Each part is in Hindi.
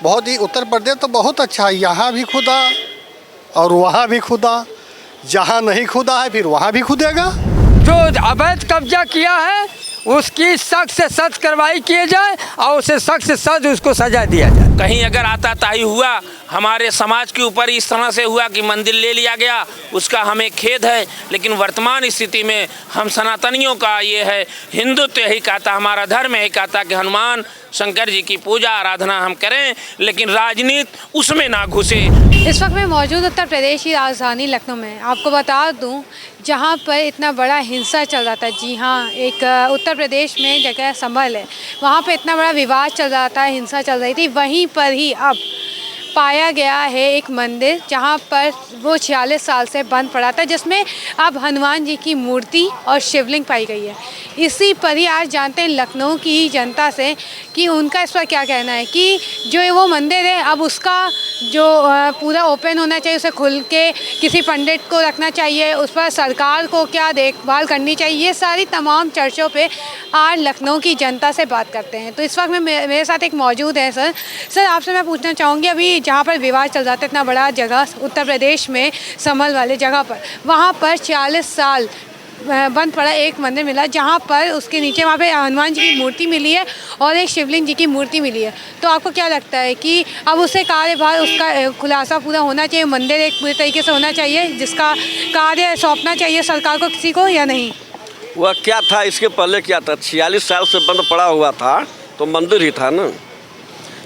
बहुत ही उत्तर प्रदेश तो बहुत अच्छा है, यहाँ भी खुदा और वहाँ भी खुदा, जहाँ नहीं खुदा है फिर वहाँ भी खुदेगा। जो अवैध कब्जा किया है उसकी सख्त से सख्त कार्रवाई किए जाए और उसे सख्त से सख्त उसको सजा दिया जाए। कहीं अगर आताताई हुआ हमारे समाज के ऊपर इस तरह से हुआ कि मंदिर ले लिया गया, उसका हमें खेद है। लेकिन वर्तमान स्थिति में हम सनातनियों का ये है, हिंदुत्व यही कहता, हमारा धर्म यही कहता कि हनुमान शंकर जी की पूजा आराधना हम करें, लेकिन राजनीति उसमें ना घुसे। इस वक्त मैं मौजूद उत्तर प्रदेश की राजधानी लखनऊ में। आपको बता दूं, जहां पर इतना बड़ा हिंसा चल रहा था, जी हाँ, एक उत्तर प्रदेश में जगह संभल है, वहां पे इतना बड़ा विवाद चल रहा था, हिंसा चल रही थी, वहीं पर ही अब पाया गया है एक मंदिर जहां पर वो 46 साल से बंद पड़ा था, जिसमें अब हनुमान जी की मूर्ति और शिवलिंग पाई गई है। इसी पर ही आज जानते हैं लखनऊ की जनता से कि उनका इस पर क्या कहना है कि जो वो मंदिर है अब उसका जो पूरा ओपन होना चाहिए, उसे खुल के किसी पंडित को रखना चाहिए, उस पर सरकार को क्या देखभाल करनी चाहिए, ये सारी तमाम चर्चों पे आज लखनऊ की जनता से बात करते हैं। तो इस वक्त में मेरे साथ एक मौजूद है सर आपसे मैं पूछना चाहूँगी, अभी जहाँ पर विवाद चल रहा था, इतना बड़ा जगह उत्तर प्रदेश में संभल वाले जगह पर, वहाँ पर 40 साल बंद पड़ा एक मंदिर मिला, जहाँ पर उसके नीचे वहाँ पे हनुमान जी की मूर्ति मिली है और एक शिवलिंग जी की मूर्ति मिली है। तो आपको क्या लगता है कि अब उससे कार्यभार, उसका खुलासा पूरा होना चाहिए, मंदिर एक पूरे तरीके से होना चाहिए, जिसका कार्य सौंपना चाहिए सरकार को किसी को, या नहीं? वह क्या था, इसके पहले क्या था, 46 साल से बंद पड़ा हुआ था तो मंदिर ही था ना,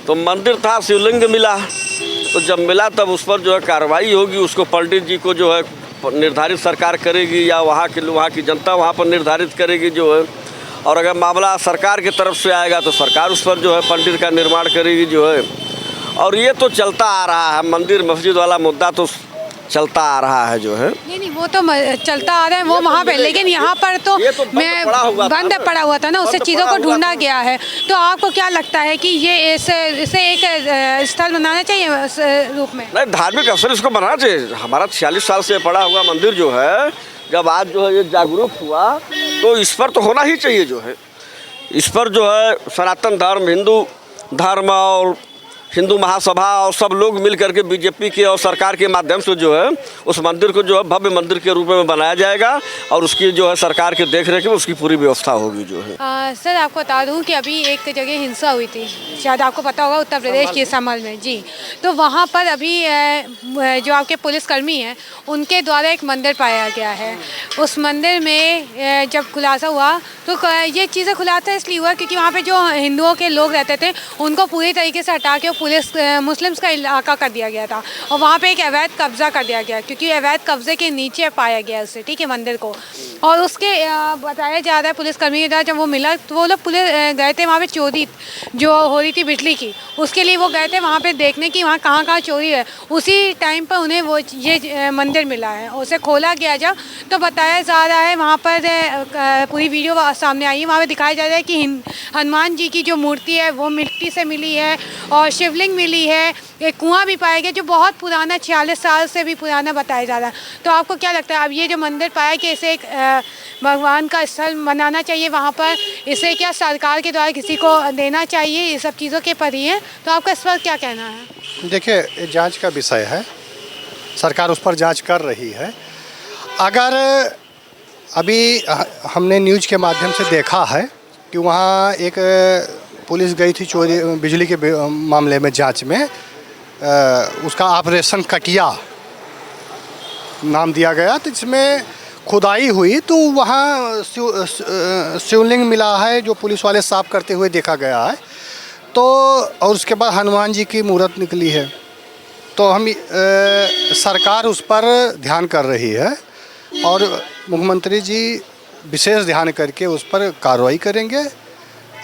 तो मंदिर था, शिवलिंग मिला, तो जब मिला तब उस पर जो है कार्रवाई होगी, उसको पंडित जी को जो है निर्धारित सरकार करेगी या वहाँ की जनता वहाँ पर निर्धारित करेगी जो है। और अगर मामला सरकार की तरफ से आएगा तो सरकार उस पर जो है पंडित का निर्माण करेगी जो है। और ये तो चलता आ रहा है, मंदिर मस्जिद वाला मुद्दा तो चलता आ रहा है जो है। नहीं वो तो चलता आ रहा है, वो वहाँ पे, लेकिन यहाँ पर तो मैं बंद पड़ा हुआ था ना, उससे चीज़ों को ढूंढा गया है। तो आपको क्या लगता है कि ये इसे एक स्थल बनाना चाहिए इस रूप में? नहीं, धार्मिक स्थल इसको बनाना चाहिए। हमारा 46 साल से पड़ा हुआ मंदिर जो है, जब आज जो है ये जागरूक हुआ तो इस पर तो होना ही चाहिए जो है। इस पर जो है सनातन धर्म, हिंदू धर्म और हिंदू महासभा और सब लोग मिल करके बीजेपी के और सरकार के माध्यम से जो है उस मंदिर को जो है भव्य मंदिर के रूप में बनाया जाएगा और उसकी जो है सरकार के देखरेख में उसकी पूरी व्यवस्था होगी जो है। सर आपको बता दूं कि अभी एक जगह हिंसा हुई थी, शायद आपको पता होगा, उत्तर प्रदेश के संभल में, जी। तो वहाँ पर अभी जो आपके पुलिसकर्मी हैं उनके द्वारा एक मंदिर पाया गया है। उस मंदिर में जब खुलासा हुआ तो ये चीज़ें खुलासा इसलिए हुआ क्योंकि वहाँ पे जो हिंदुओं के लोग रहते थे उनको पूरी तरीके से हटा के मुस्लिम्स का इलाका कर दिया गया था और वहाँ पे एक अवैध कब्जा कर दिया गया, क्योंकि अवैध कब्जे के नीचे पाया गया उसे, ठीक है, मंदिर को। और उसके बताया जा रहा है पुलिसकर्मी के द्वारा, जब वो मिला तो वो लोग पुलिस गए थे वहाँ पे चोरी जो हो रही थी बिजली की, उसके लिए वो गए थे वहाँ पे देखने की वहाँ कहाँ कहाँ चोरी है। उसी टाइम पर उन्हें वो ये मंदिर मिला है, उसे खोला गया जब, तो बताया जा रहा है वहाँ पर पूरी वीडियो सामने आई है, वहाँ पर दिखाया जा रहा है कि हनुमान जी की जो मूर्ति है वो मिट्टी से मिली है और शिवलिंग मिली है, एक कुआं भी पाया गया जो बहुत पुराना, 46 साल से भी पुराना बताया जा रहा है। तो आपको क्या लगता है अब ये जो मंदिर पाया कि इसे एक भगवान का स्थल बनाना चाहिए वहाँ पर, इसे क्या सरकार के द्वारा किसी को देना चाहिए, ये सब चीज़ों के पर ही है, तो आपका इस पर क्या कहना है? देखिए, ये जांच का विषय है, सरकार उस पर जांच कर रही है। अगर अभी हमने न्यूज़ के माध्यम से देखा है कि वहाँ एक पुलिस गई थी चोरी बिजली के मामले में जांच में, उसका ऑपरेशन कटिया नाम दिया गया, तो इसमें खुदाई हुई तो वहाँ शिवलिंग मिला है जो पुलिस वाले साफ करते हुए देखा गया है। तो और उसके बाद हनुमान जी की मूर्त निकली है, तो हम सरकार उस पर ध्यान कर रही है और मुख्यमंत्री जी विशेष ध्यान करके उस पर कार्रवाई करेंगे।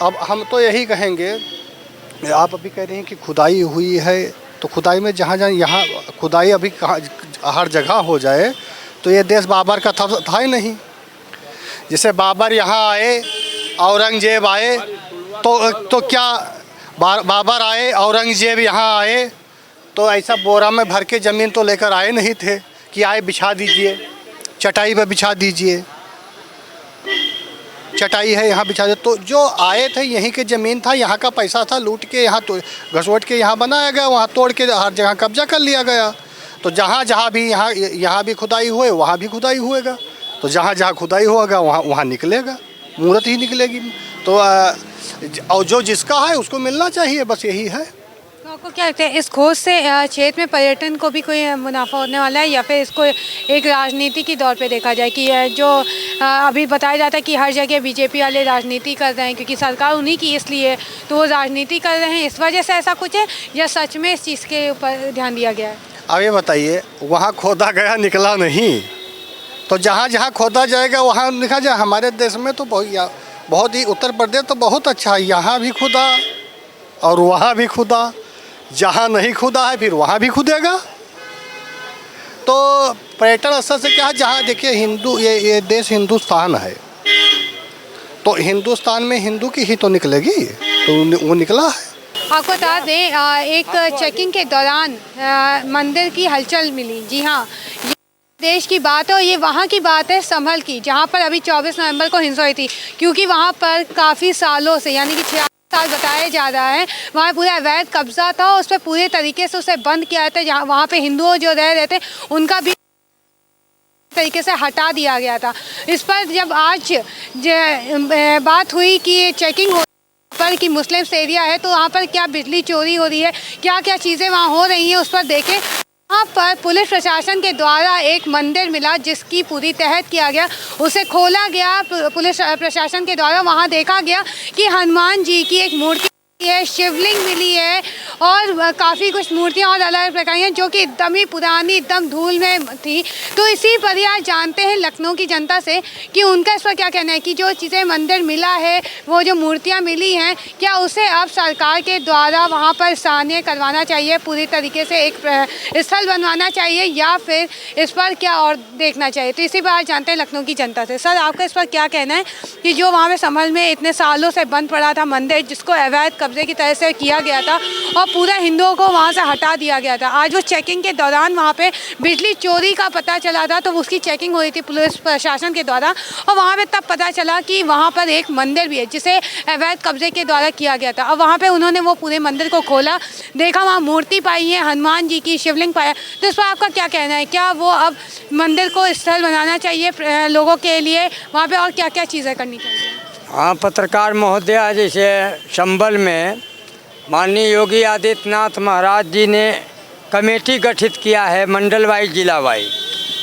अब हम तो यही कहेंगे, आप अभी कह रहे हैं कि खुदाई हुई है, तो खुदाई में जहाँ जहाँ यहाँ खुदाई अभी कहाँ हर जगह हो जाए तो ये देश बाबर का था ही नहीं। जैसे बाबर यहाँ आए, औरंगजेब आए, तो क्या बाबर आए, औरंगजेब यहाँ आए, तो ऐसा बोरा में भर के ज़मीन तो लेकर आए नहीं थे कि आए बिछा दीजिए, चटाई पर बिछा दीजिए। चटाई है यहाँ बिछा दे। तो जो आए थे यहीं के ज़मीन था, यहाँ का पैसा था, लूट के यहाँ तो घसोट के यहाँ बनाया गया, वहाँ तोड़ के हर जगह कब्जा कर लिया गया। तो जहाँ जहाँ भी यहाँ भी खुदाई हुए वहाँ भी खुदाई हुएगा, तो जहाँ जहाँ खुदाई होगा वहाँ वहाँ निकलेगा, मूर्त ही निकलेगी। तो और जो जिसका है उसको मिलना चाहिए, बस यही है। तो आपको क्या लगता है इस खोज से क्षेत्र में पर्यटन को भी कोई मुनाफा होने वाला है, या फिर इसको एक राजनीति के तौर पे देखा जाए कि जो अभी बताया जाता है कि हर जगह बीजेपी वाले राजनीति कर रहे हैं क्योंकि सरकार उन्हीं की, इसलिए तो वो राजनीति कर रहे हैं, इस वजह से ऐसा कुछ है, या सच में इस चीज़ के ऊपर ध्यान दिया गया है? अब ये बताइए, वहाँ खोदा गया निकला नहीं, तो जहाँ जहाँ खोदा जाएगा वहाँ लिखा जाए। हमारे देश में तो बहुत ही, उत्तर प्रदेश तो बहुत अच्छा है, यहाँ भी खुदा और वहाँ भी खुदा, जहाँ नहीं खुदा है फिर वहाँ भी खुदेगा। तो पर्यटन स्थल से क्या है, जहाँ देखिए हिंदू, ये देश हिंदुस्तान है, तो हिंदुस्तान में हिंदू की ही तो निकलेगी, तो वो निकला है। आपको बता दें एक चेकिंग के दौरान मंदिर की हलचल मिली। जी हाँ, ये देश की बात है और ये वहाँ की बात है संभल की, जहाँ पर अभी 24 नवंबर को हिंसा हुई थी, क्योंकि वहाँ पर काफ़ी सालों से यानी कि 6 साल बताया जा रहा है वहाँ पूरा अवैध कब्जा था, उस पर पूरे तरीके से उसे बंद किया था। जहाँ वहाँ पे हिंदुओं जो रह रहे थे उनका भी तरीके से हटा दिया गया था। इस पर जब आज बात हुई कि चेकिंग हो पर कि मुस्लिम एरिया है, तो वहाँ पर क्या बिजली चोरी हो रही है, क्या क्या चीज़ें वहाँ हो रही हैं, उस पर देखें। वहाँ पर पुलिस प्रशासन के द्वारा एक मंदिर मिला जिसकी पूरी तहत किया गया, उसे खोला गया पुलिस प्रशासन के द्वारा। वहाँ देखा गया कि हनुमान जी की एक मूर्ति है, शिवलिंग मिली है और काफ़ी कुछ मूर्तियाँ और अलग अलग प्रकार की हैं जो कि एकदम ही पुरानी, एकदम धूल में थी। तो इसी पर आज जानते हैं लखनऊ की जनता से कि उनका इस पर क्या कहना है कि जो चीज़ें मंदिर मिला है, वो जो मूर्तियाँ मिली हैं, क्या उसे अब सरकार के द्वारा वहाँ पर स्थानीय करवाना चाहिए, पूरी तरीके से एक स्थल बनवाना चाहिए, या फिर इस पर क्या और देखना चाहिए? तो इसी पर आज जानते हैं लखनऊ की जनता से। सर, आपका इस पर क्या कहना है कि जो वहाँ पे संभल में इतने सालों से बंद पड़ा था मंदिर, जिसको अवैध कब्जे की तरह से किया गया था और पूरा हिंदुओं को वहाँ से हटा दिया गया था, आज वो चेकिंग के दौरान वहाँ पे बिजली चोरी का पता चला था, तो उसकी चेकिंग हो रही थी पुलिस प्रशासन के द्वारा, और वहाँ पे तब पता चला कि वहाँ पर एक मंदिर भी है जिसे अवैध कब्जे के द्वारा किया गया था। और वहाँ पर उन्होंने वो पूरे मंदिर को खोला, देखा वहाँ मूर्ति पाई है, हनुमान जी की, शिवलिंग पाया। तो इस पर आपका क्या कहना है, क्या वो अब मंदिर को स्थल बनाना चाहिए लोगों के लिए, वहाँ पर और क्या क्या चीज़ें करनी चाहिए? हाँ, पत्रकार महोदया, जैसे संभल में माननीय योगी आदित्यनाथ महाराज जी ने कमेटी गठित किया है मंडल वाइज, जिला वाइज।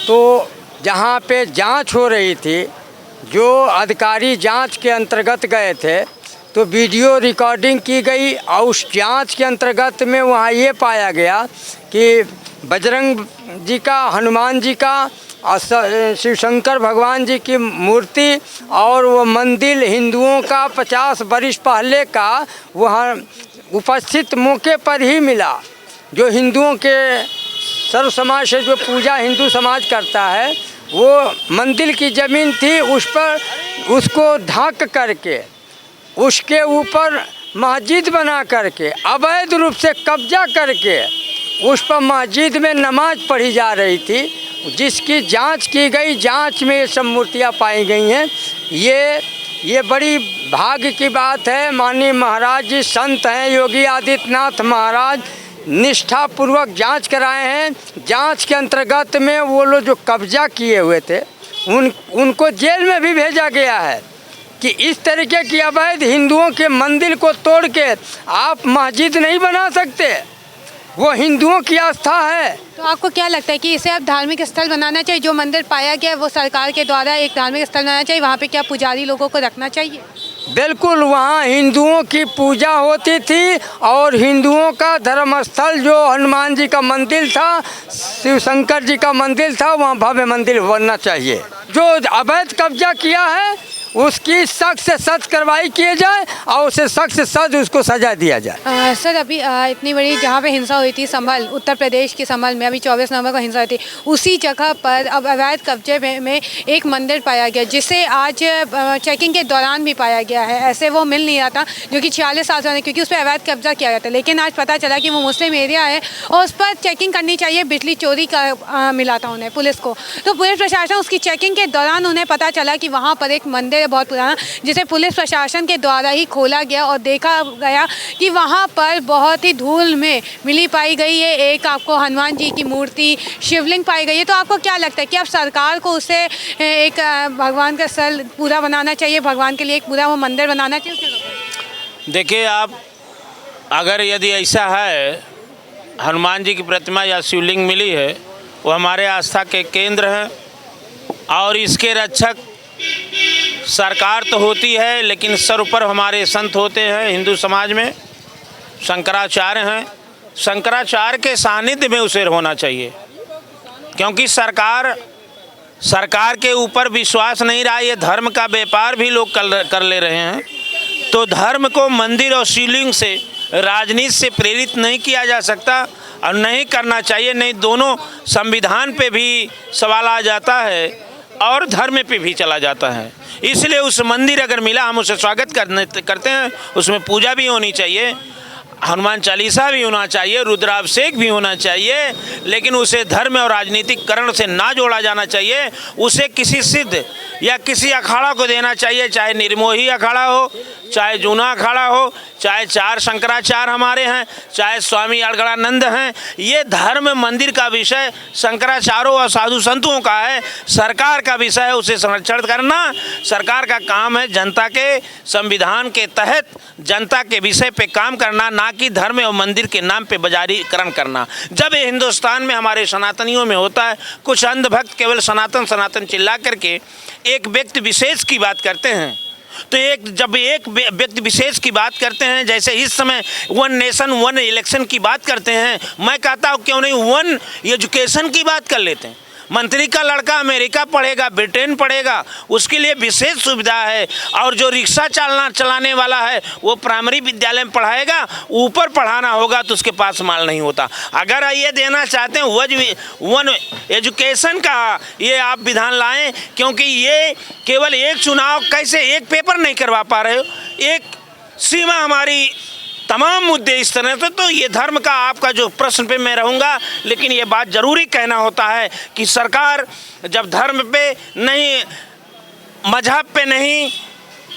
तो जहाँ पे जांच हो रही थी, जो अधिकारी जांच के अंतर्गत गए थे, तो वीडियो रिकॉर्डिंग की गई और उस जांच के अंतर्गत में वहाँ ये पाया गया कि बजरंग जी का, हनुमान जी का, शिव शंकर भगवान जी की मूर्ति और वो मंदिर हिंदुओं का 50 वर्ष पहले का वहाँ उपस्थित मौके पर ही मिला। जो हिंदुओं के सर्व समाज से जो पूजा हिंदू समाज करता है, वो मंदिर की ज़मीन थी, उस पर उसको ढांक करके उसके ऊपर मस्जिद बना करके अवैध रूप से कब्जा करके उस पर मस्जिद में नमाज पढ़ी जा रही थी, जिसकी जांच की गई। जांच में ये सब मूर्तियाँ पाई गई हैं। ये बड़ी भाग्य की बात है। माननीय महाराज जी संत हैं, योगी आदित्यनाथ महाराज निष्ठापूर्वक जांच कराए हैं। जांच के अंतर्गत में वो लोग जो कब्जा किए हुए थे उनको जेल में भी भेजा गया है कि इस तरीके की अवैध हिंदुओं के मंदिर को तोड़ के आप मस्जिद नहीं बना सकते, वो हिंदुओं की आस्था है। तो आपको क्या लगता है कि इसे अब धार्मिक स्थल बनाना चाहिए? जो मंदिर पाया गया है वो सरकार के द्वारा एक धार्मिक स्थल बनाना चाहिए, वहाँ पे क्या पुजारी लोगों को रखना चाहिए? बिल्कुल, वहाँ हिंदुओं की पूजा होती थी और हिंदुओं का धर्म स्थल जो हनुमान जी का मंदिर था, शिव शंकर जी का मंदिर था, वहाँ भव्य मंदिर बनना चाहिए। जो अवैध कब्जा किया है उसकी सख्त से सख्त कार्रवाई किए जाए और उसे सख्त से सख्त उसको सजा दिया जाए। सर, अभी इतनी बड़ी जहाँ पे हिंसा हुई थी संभल, उत्तर प्रदेश के संभल में अभी 24 नवंबर को हिंसा हुई थी, उसी जगह पर अब अवैध कब्जे में एक मंदिर पाया गया, जिसे आज चेकिंग के दौरान भी पाया गया है। ऐसे वो मिल नहीं रहा था जो कि 46 साल से, क्योंकि उस पर अवैध कब्जा किया गया था, लेकिन आज पता चला कि वो मुस्लिम एरिया है और उस पर चेकिंग करनी चाहिए। बिजली चोरी का मिला था उन्हें, पुलिस को, तो पुलिस प्रशासन उसकी चेकिंग के दौरान उन्हें पता चला कि वहाँ पर एक मंदिर है बहुत पुराना, जिसे पुलिस प्रशासन के द्वारा ही खोला गया और देखा गया कि वहाँ पर बहुत ही धूल में मिली पाई गई है एक आपको हनुमान जी की मूर्ति, शिवलिंग पाई गई है। तो आपको क्या लगता है कि अब सरकार को उसे एक भगवान का स्थल पूरा बनाना चाहिए, भगवान के लिए एक पूरा वो मंदिर बनाना चाहिए? देखिए, आप अगर यदि ऐसा है, हनुमान जी की प्रतिमा या शिवलिंग मिली है, वो हमारे आस्था के केंद्र हैं और इसके रक्षक सरकार तो होती है, लेकिन सर्वोपर हमारे संत होते हैं हिंदू समाज में, शंकराचार्य हैं। शंकराचार्य के सानिध्य में उसे होना चाहिए, क्योंकि सरकार के ऊपर विश्वास नहीं रहा, ये धर्म का व्यापार भी लोग कर ले रहे हैं। तो धर्म को मंदिर और शिवलिंग से, राजनीति से प्रेरित नहीं किया जा सकता और नहीं करना चाहिए। नहीं, दोनों संविधान पे भी सवाल आ जाता है और धर्म पे भी चला जाता है। इसलिए उस मंदिर अगर मिला, हम उसे स्वागत करते हैं, उसमें पूजा भी होनी चाहिए, हनुमान चालीसा भी होना चाहिए, रुद्राभिषेक भी होना चाहिए, लेकिन उसे धर्म और राजनीतिकरण से ना जोड़ा जाना चाहिए। उसे किसी सिद्ध या किसी अखाड़ा को देना चाहिए, चाहे निर्मोही अखाड़ा हो, चाहे जूना अखाड़ा हो, चाहे 4 शंकराचार्य हमारे हैं, चाहे स्वामी अड़गड़ानंद हैं। ये धर्म मंदिर का विषय शंकराचार्यों और साधु संतों का है, सरकार का विषय है उसे संरक्षण करना। सरकार का काम है जनता के संविधान के तहत जनता के विषय पे काम करना, ना कि धर्म और मंदिर के नाम पे बाजारीकरण करना। जब ये हिंदुस्तान में हमारे सनातनियों में होता है, कुछ अंधभक्त केवल सनातन सनातन चिल्ला करके एक व्यक्ति विशेष की बात करते हैं, तो जब एक व्यक्ति विशेष की बात करते हैं, जैसे इस समय 1 नेशन 1 इलेक्शन की बात करते हैं, मैं कहता हूँ क्यों नहीं 1 एजुकेशन की बात कर लेते हैं। मंत्री का लड़का अमेरिका पढ़ेगा, ब्रिटेन पढ़ेगा, उसके लिए विशेष सुविधा है। और जो रिक्शा चलाने वाला है वो प्राइमरी विद्यालय में पढ़ाएगा, ऊपर पढ़ाना होगा तो उसके पास माल नहीं होता। अगर ये देना चाहते हैं 1 एजुकेशन का, ये आप विधान लाएं, क्योंकि ये केवल एक चुनाव, कैसे एक पेपर नहीं करवा पा रहे हो, एक सीमा हमारी तमाम मुद्दे इस तरह से। तो ये धर्म का आपका जो प्रश्न पे मैं रहूँगा, लेकिन ये बात ज़रूरी कहना होता है कि सरकार जब धर्म पे नहीं, मजहब पे नहीं,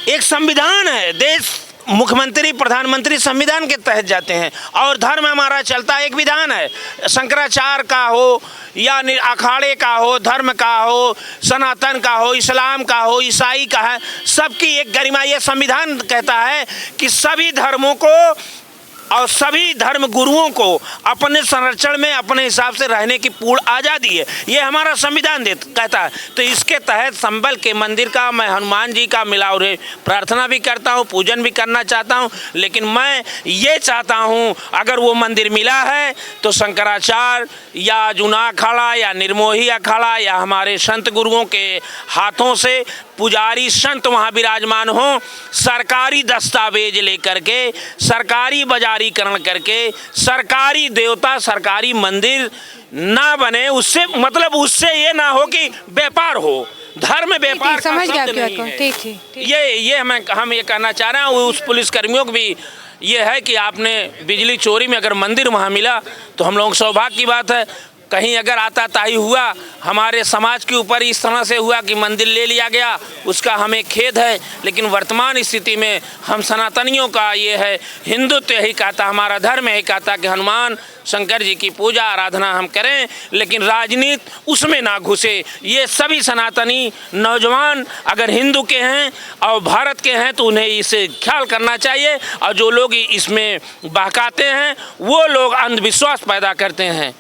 एक संविधान है, देश मुख्यमंत्री प्रधानमंत्री संविधान के तहत जाते हैं और धर्म हमारा चलता एक विधान है, शंकराचार्य का हो या अखाड़े का हो, धर्म का हो, सनातन का हो, इस्लाम का हो, ईसाई का है, सबकी एक गरिमा। ये संविधान कहता है कि सभी धर्मों को और सभी धर्म गुरुओं को अपने संरक्षण में अपने हिसाब से रहने की पूर्ण आज़ादी है, ये हमारा संविधान कहता है। तो इसके तहत संबल के मंदिर का मैं हनुमान जी का मिलाव रे प्रार्थना भी करता हूँ, पूजन भी करना चाहता हूँ, लेकिन मैं ये चाहता हूँ अगर वो मंदिर मिला है तो शंकराचार्य या जूना अखाड़ा या निर्मोही अखाड़ा या हमारे संत गुरुओं के हाथों से पुजारी संत वहाँ विराजमान हों, सरकारी दस्तावेज लेकर के, सरकारी बाजारीकरण करके, सरकारी देवता सरकारी मंदिर ना बने। उससे मतलब उससे ये ना हो कि व्यापार हो, धर्म व्यापार का शब्द नहीं है। ये हम ये कहना चाह रहे हैं। उस पुलिसकर्मियों को भी ये है कि आपने बिजली चोरी में अगर मंदिर वहाँ मिला तो हम लोगों को सौभाग्य की बात है। कहीं अगर आताताई हुआ हमारे समाज के ऊपर इस तरह से हुआ कि मंदिर ले लिया गया, उसका हमें खेद है। लेकिन वर्तमान स्थिति में हम सनातनियों का ये है, हिंदुत्व यही कहता, हमारा धर्म यही कहता कि हनुमान शंकर जी की पूजा आराधना हम करें, लेकिन राजनीति उसमें ना घुसे। ये सभी सनातनी नौजवान अगर हिंदू के हैं और भारत के हैं तो उन्हें इसे ख्याल करना चाहिए। और जो लोग इसमें बहकाते हैं वो लोग अंधविश्वास पैदा करते हैं।